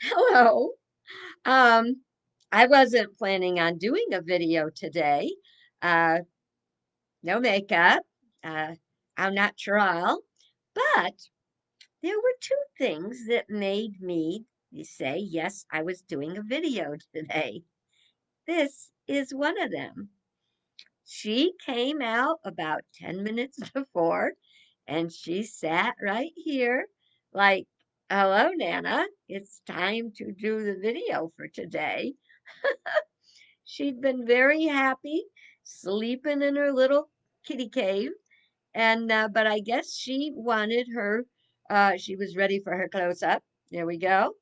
Hello. Um, I wasn't planning on doing a video today. Uh, no makeup, uh, au natural, but there were two things that made me say, yes, I was doing a video today. This is one of them. She came out about 10 minutes before and she sat right here like, hello, Nana. It's time to do the video for today. She'd been very happy sleeping in her little kitty cave, and but I guess she wanted her. She was ready for her close up. There we go,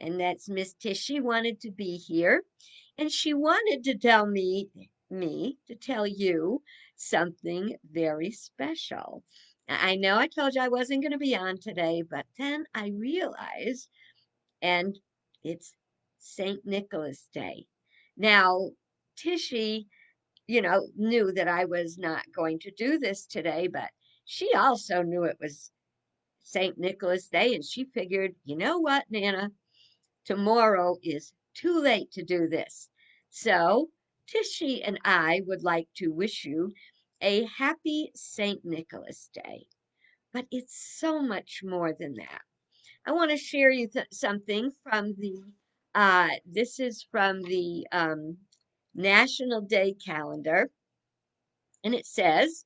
and that's Miss Tish. She wanted to be here, and she wanted to tell me to tell you something very special. I know I told you I wasn't going to be on today, but then I realized, and it's St. Nicholas Day. Now, Tishy, knew that I was not going to do this today, but she also knew it was St. Nicholas Day, and she figured, you know what, Nana, tomorrow is too late to do this. So, Tishy and I would like to wish you a happy St. Nicholas Day. But it's so much more than that. I want to share you something from this is from the National Day calendar, and it says,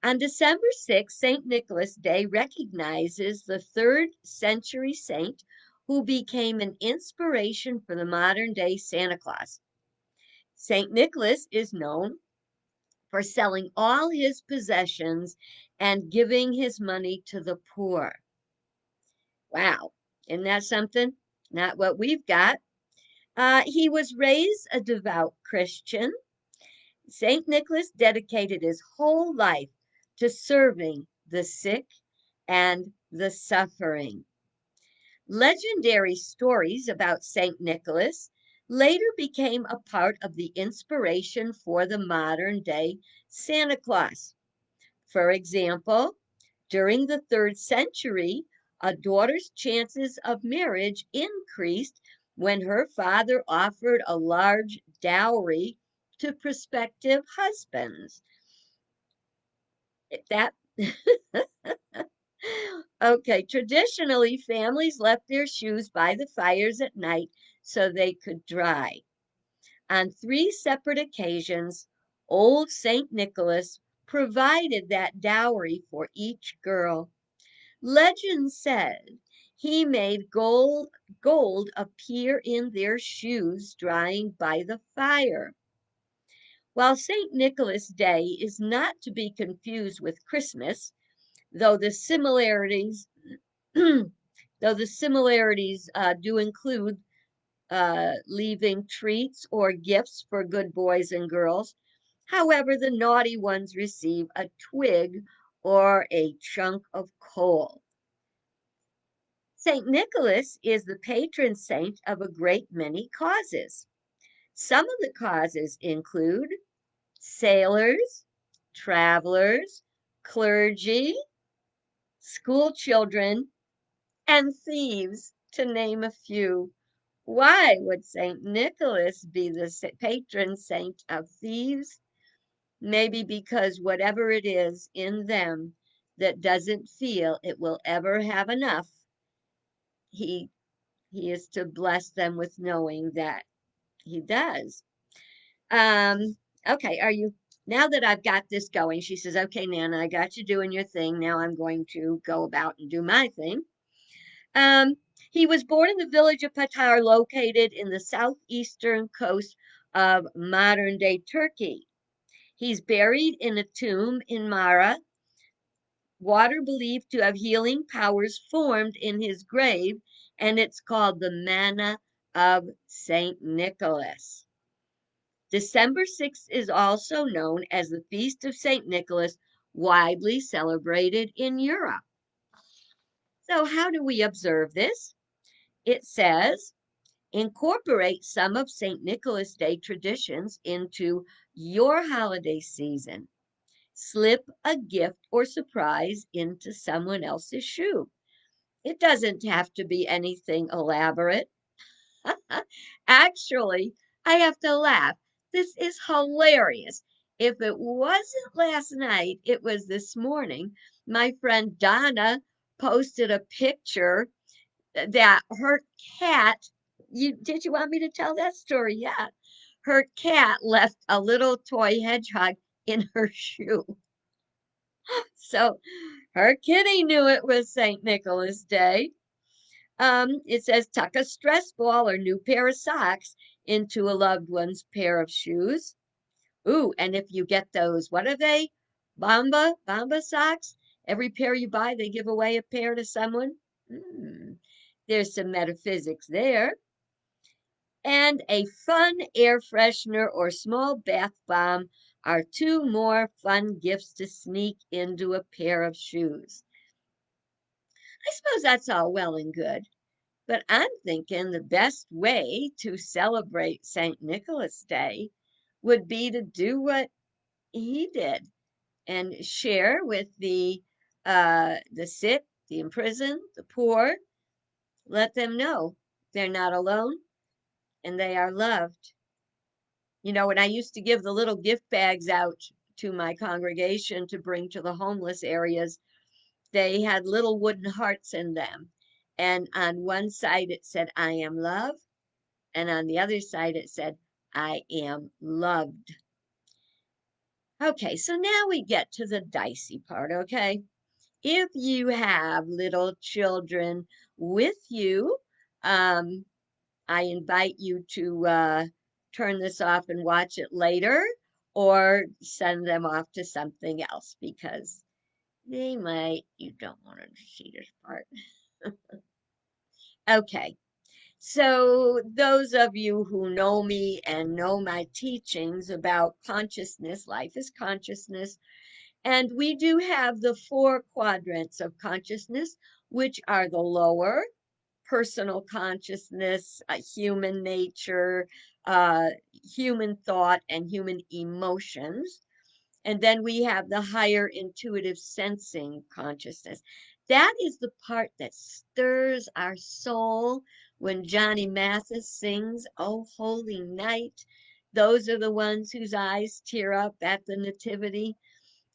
on December 6th, St. Nicholas Day recognizes the third century saint who became an inspiration for the modern day Santa Claus. St. Nicholas is known for selling all his possessions and giving his money to the poor. Wow, isn't that something? Not what we've got. He was raised a devout Christian. St. Nicholas dedicated his whole life to serving the sick and the suffering. Legendary stories about St. Nicholas later became a part of the inspiration for the modern day Santa Claus. For example, during the third century, a daughter's chances of marriage increased when her father offered a large dowry to prospective husbands. That Okay, traditionally families left their shoes by the fires at night so they could dry. On three separate occasions, old St. Nicholas provided that dowry for each girl. Legend said he made gold appear in their shoes drying by the fire. While St. Nicholas Day is not to be confused with Christmas, though the similarities do include leaving treats or gifts for good boys and girls. However, the naughty ones receive a twig or a chunk of coal. St. Nicholas is the patron saint of a great many causes. Some of the causes include sailors, travelers, clergy, school children, and thieves, to name a few. Why would St. Nicholas be the patron saint of thieves? Maybe because whatever it is in them that doesn't feel it will ever have enough, he he is to bless them with knowing that he does. Um, okay, are you now that I've got this going? She says, "Okay, Nana, I got you doing your thing. Now I'm going to go about and do my thing." Um, he was born in the village of Patar, located in the southeastern coast of modern day Turkey. He's buried in a tomb in Mara. Water believed to have healing powers formed in his grave, and it's called the Manna of St. Nicholas. December 6th is also known as the Feast of St. Nicholas, widely celebrated in Europe. So, how do we observe this? It says, incorporate some of St. Nicholas Day traditions into your holiday season. Slip a gift or surprise into someone else's shoe. It doesn't have to be anything elaborate. Actually, I have to laugh. This is hilarious. If it wasn't last night, it was this morning. My friend Donna posted a picture that her cat, you did you want me to tell that story? Yeah. Her cat left a little toy hedgehog in her shoe. So her kitty knew it was St. Nicholas Day. It says tuck a stress ball or new pair of socks into a loved one's pair of shoes. Ooh, and if you get those, what are they? Bamba socks. Every pair you buy, they give away a pair to someone. Hmm. There's some metaphysics there. And a fun air freshener or small bath bomb are two more fun gifts to sneak into a pair of shoes. I suppose that's all well and good. But I'm thinking the best way to celebrate St. Nicholas Day would be to do what he did and share with the sick, the imprisoned, the poor. Let them know they're not alone and they are loved. You know, when I used to give the little gift bags out to my congregation to bring to the homeless areas, they had little wooden hearts in them. And on one side it said, I am love. And on the other side, it said, I am loved. Okay, so now we get to the dicey part, okay? If you have little children with you, um, I invite you to turn this off and watch it later or send them off to something else because you don't want to see this part. Okay. So, those of you who know me and know my teachings about consciousness, life is consciousness, and we do have the four quadrants of consciousness, which are the lower personal consciousness, human nature, human thought, and human emotions. And then we have the higher intuitive sensing consciousness. That is the part that stirs our soul when Johnny Mathis sings, Oh Holy Night. Those are the ones whose eyes tear up at the nativity.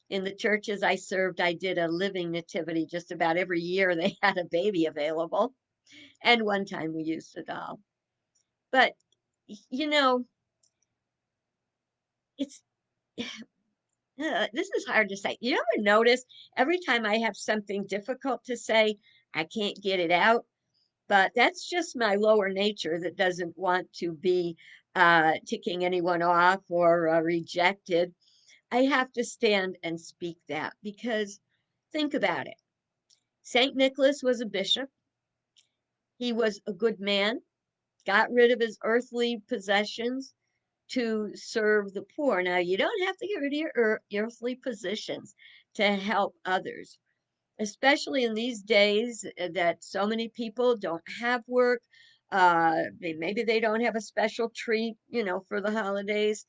In the churches I served, I did a living nativity just about every year. They had a baby available. And one time we used a doll. But, you know, it's this is hard to say. You ever notice every time I have something difficult to say, I can't get it out? But that's just my lower nature that doesn't want to be ticking anyone off or rejected. I have to stand and speak that because think about it. St. Nicholas was a bishop. He was a good man, got rid of his earthly possessions to serve the poor. Now, you don't have to get rid of your earthly positions to help others, especially in these days that so many people don't have work. Maybe they don't have a special treat, for the holidays.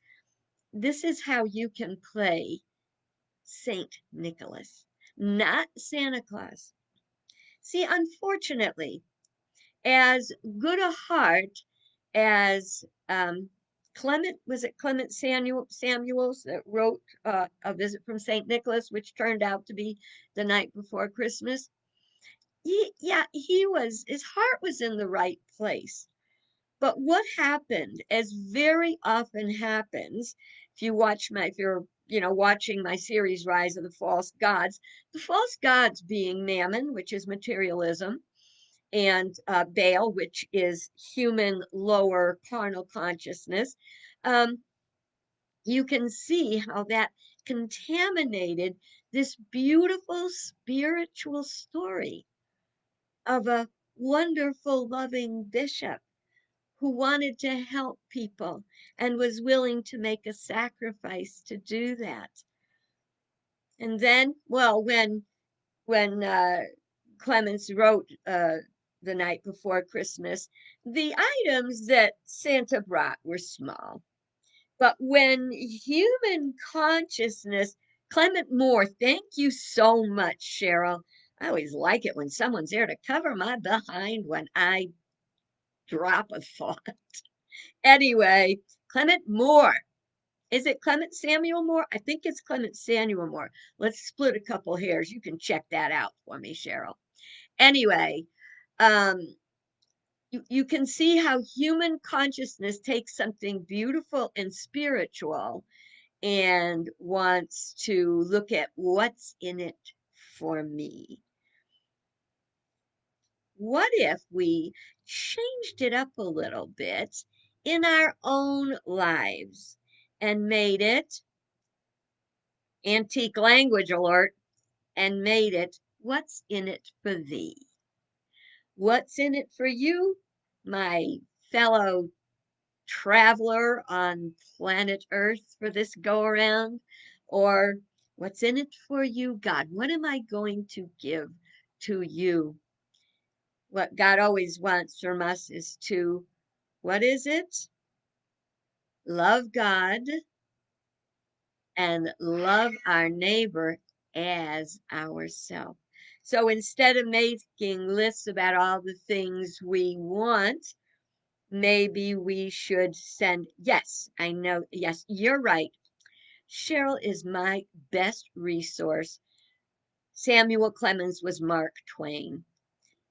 This is how you can play Saint Nicholas, not Santa Claus. See, unfortunately, as good a heart as Clement Samuels that wrote A Visit from St. Nicholas, which turned out to be the night before Christmas. His heart was in the right place. But what happened, as very often happens, if you're, watching my series, Rise of the false gods being Mammon, which is materialism, and Baal, which is human lower carnal consciousness, um, you can see how that contaminated this beautiful spiritual story of a wonderful, loving bishop who wanted to help people and was willing to make a sacrifice to do that. And then, well, when Clemens wrote the night before Christmas, the items that Santa brought were small. But when human consciousness, Clement Moore, thank you so much, Cheryl. I always like it when someone's there to cover my behind when I drop of thought. Anyway, Clement Moore. Is it Clement Samuel Moore? I think it's Clement Samuel Moore. Let's split a couple hairs. You can check that out for me, Cheryl. Anyway, um, you can see how human consciousness takes something beautiful and spiritual and wants to look at what's in it for me. What if we changed it up a little bit in our own lives and made it antique language alert and made it what's in it for thee? What's in it for you, my fellow traveler on planet Earth for this go around? Or what's in it for you, God? What am I going to give to you? What God always wants from us is to, what is it? Love God and love our neighbor as ourselves. So instead of making lists about all the things we want, maybe we should send, yes, I know, yes, you're right. Cheryl is my best resource. Samuel Clemens was Mark Twain.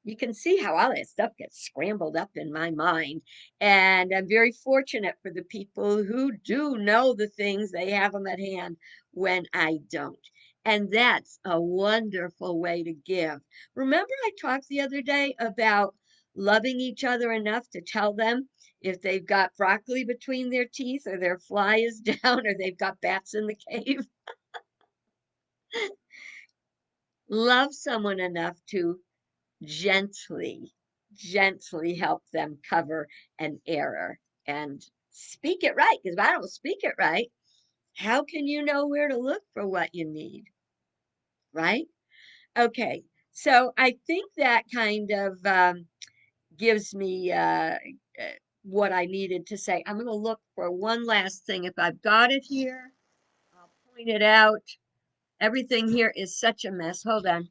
You can see how all that stuff gets scrambled up in my mind. And I'm very fortunate for the people who do know the things, they have them at hand when I don't. And that's a wonderful way to give. Remember, I talked the other day about loving each other enough to tell them if they've got broccoli between their teeth or their fly is down or they've got bats in the cave. Love someone enough to gently, gently help them cover an error and speak it right. Because if I don't speak it right, how can you know where to look for what you need? Right? Okay. So I think that kind of gives me what I needed to say. I'm going to look for one last thing. If I've got it here, I'll point it out. Everything here is such a mess. Hold on.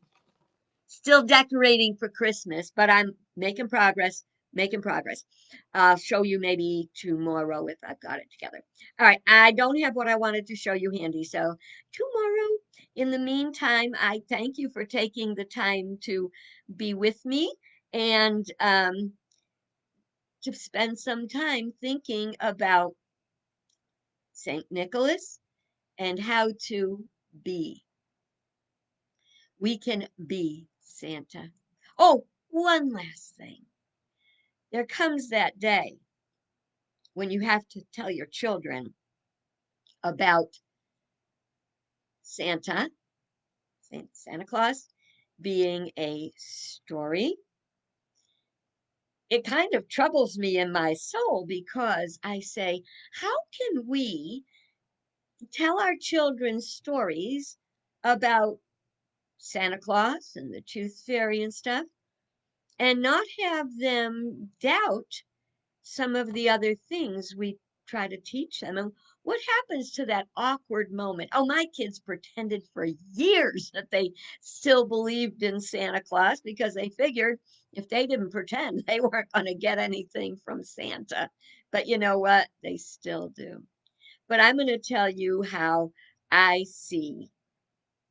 Still decorating for Christmas, but I'm making progress, making progress. I'll show you maybe tomorrow if I've got it together. All right, I don't have what I wanted to show you handy, so tomorrow. In the meantime, I thank you for taking the time to be with me and to spend some time thinking about St. Nicholas and how to be. We can be Santa. Oh, one last thing. There comes that day when you have to tell your children about Santa, Santa Claus, being a story. It kind of troubles me in my soul because I say, how can we tell our children stories about Santa Claus and the Tooth Fairy and stuff and not have them doubt some of the other things we try to teach them? And what happens to that awkward moment? Oh, my kids pretended for years that they still believed in Santa Claus because they figured if they didn't pretend, they weren't going to get anything from Santa. But you know what? They still do. But I'm going to tell you how I see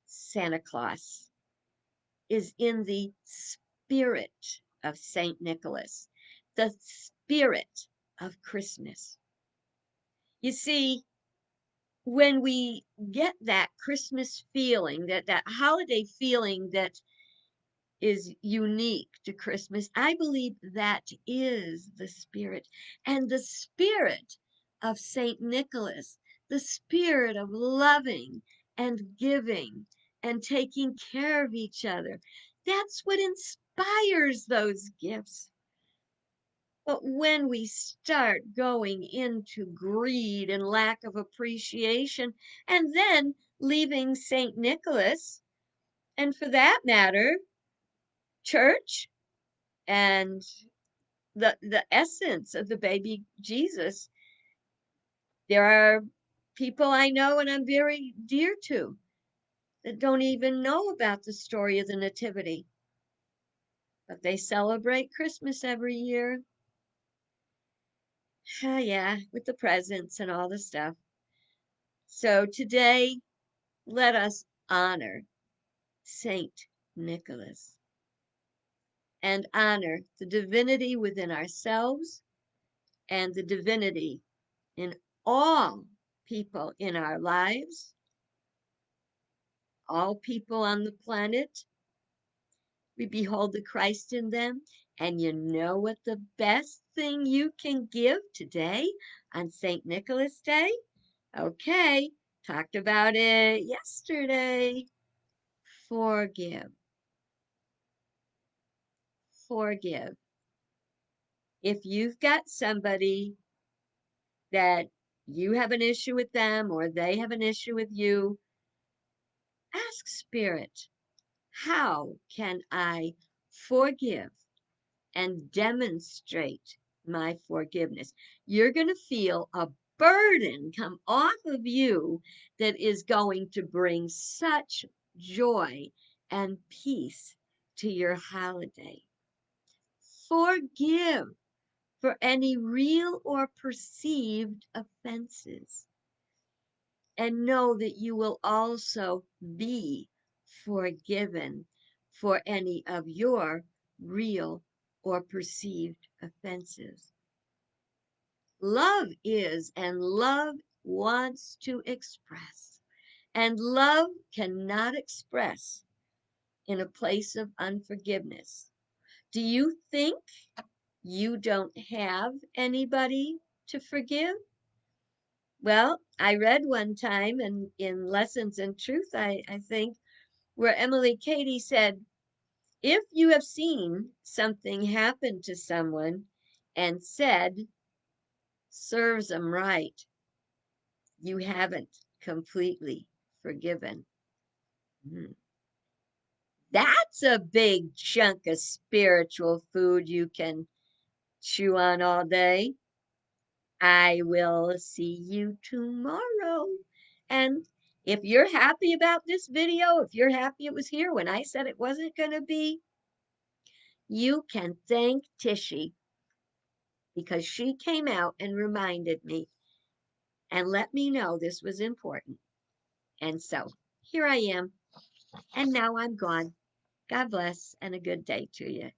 Santa Claus is in the spirit of St. Nicholas, the spirit of Christmas. You see, when we get that Christmas feeling, that holiday feeling that is unique to Christmas, I believe that is the spirit. And the spirit of St. Nicholas, the spirit of loving and giving and taking care of each other. That's what inspires those gifts. But when we start going into greed and lack of appreciation, and then leaving St. Nicholas, and for that matter, church and the essence of the baby Jesus, there are people I know and I'm very dear to that don't even know about the story of the Nativity, but they celebrate Christmas every year. Yeah, with the presents and all the stuff. So today, let us honor Saint Nicholas and honor the divinity within ourselves and the divinity in all people in our lives, all people on the planet. We behold the Christ in them. And you know what the best thing you can give today on St. Nicholas Day? Okay, talked about it yesterday. Forgive. Forgive. If you've got somebody that you have an issue with them or they have an issue with you, ask Spirit, how can I forgive and demonstrate my forgiveness? You're going to feel a burden come off of you that is going to bring such joy and peace to your holiday. Forgive for any real or perceived offenses. And know that you will also be forgiven for any of your real or perceived offenses. Love is, and love wants to express, and love cannot express in a place of unforgiveness. Do you think you don't have anybody to forgive? Well, I read one time in Lessons in Truth, I think, where Emily Cady said, if you have seen something happen to someone and said, serves them right, you haven't completely forgiven. That's a big chunk of spiritual food you can chew on all day. I will see you tomorrow. And if you're happy about this video, if you're happy it was here when I said it wasn't going to be, you can thank Tishy because she came out and reminded me and let me know this was important. And so here I am. And now I'm gone. God bless and a good day to you.